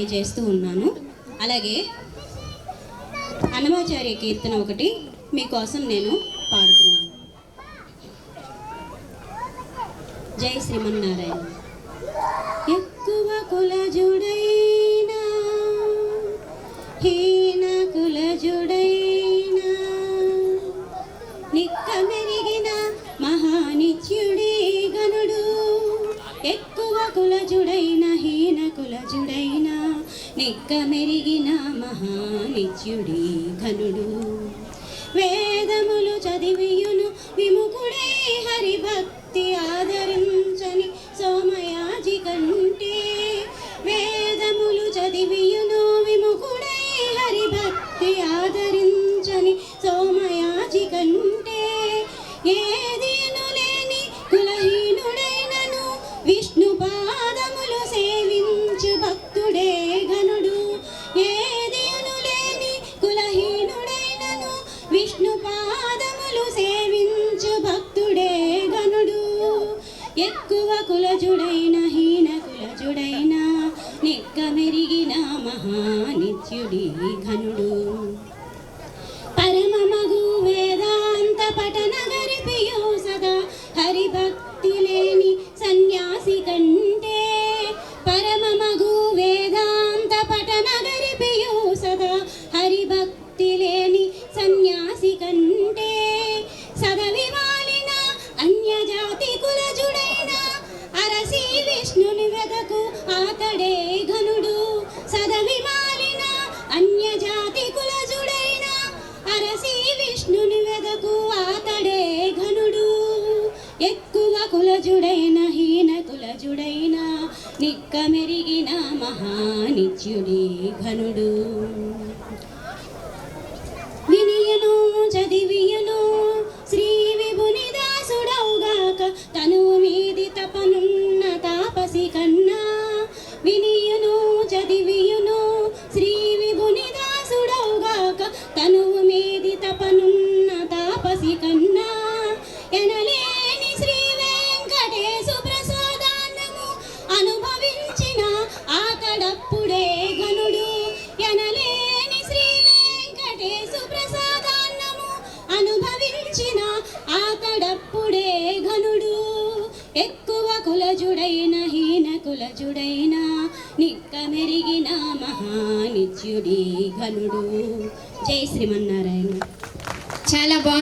చేస్తూ ఉన్నాను. అలాగే అన్నమాచార్య కీర్తన ఒకటి మీకోసం నేను పాడుతున్నాను. జై శ్రీమన్నారాయణ. ఎక్కువ కులజుడైనా హీన కులజుడైనా నిక్క మెరిగిన మహానిత్యుడే గనుడు. ఎక్కువ కులజుడైన హీన కులజుడైనా నిక్క మెరిగిన మహానిత్యుడే ఘనుడు. వేదములు చదివియును విముఖుడై హరిభక్తి ఆదరించని సోమయాజి కంటే. వేదములు చదివియును విముఖుడై హరిభక్తి ఆదరించని సోమయాజి కంటే. ఏదీను లేని కులహీనుడైనను విష్ణు పాదములు సేవించు భక్తుడే ఘనుడు. ఏదీను లేని కులహీనుడైనను విష్ణు పాదములు సేవించు భక్తుడే ఘనుడు. ఎక్కువ కులజుడైన హీన కులజుడైన నిక్క మెరిగిన మహానిత్యుడి ఘనుడు. పరమమగు వేదాంత పఠన గరిపియు సదా హరిభక్తి లేని సన్యాసి కంటే. పరమమగు వేదాంత పఠన గరిపియు సదా హరిభక్తి లేని సన్యాసి కంటే. సదవి మాలిన అన్యజాతి కులజుడైన అరసి విష్ణుని వెదకు ఆతడే ఘనుడు. సదవి మాలిన అన్యజాతి కులజుడైన అరసి విష్ణుని వెదకు ఆతడే ఘనుడు. ఎక్కువ కులజుడైన హీన కులజుడైన నిక్క మెరిగిన మహానిత్యుడి ఘనుడు. వినియను చదివియను శ్రీ విభుని దాసుడవుగాక తనువు మీది తపనున్న తాపసి కన్నా. వినియను చదివియును శ్రీ విభుని దాసుడవుగాక తనువు మీది తపనున్న తాపసి కన్నా. ఎనలేని శ్రీ వెంకటేశు ప్రసాదాన్నము అనుభవించిన ఆతడప్పుడే ఘనుడు. ఎనలేని శ్రీ వెంకటేశు ప్రసాదాన్నము అనుభవించిన ఆతడప్పుడే ఘనుడు. ఎక్కువ కులజుడైన హీన కులజుడైన నిక్క మెరిగిన మహానిత్యుడి ఘనుడు. జై శ్రీమన్నారాయణ. చాలా బాగుంది.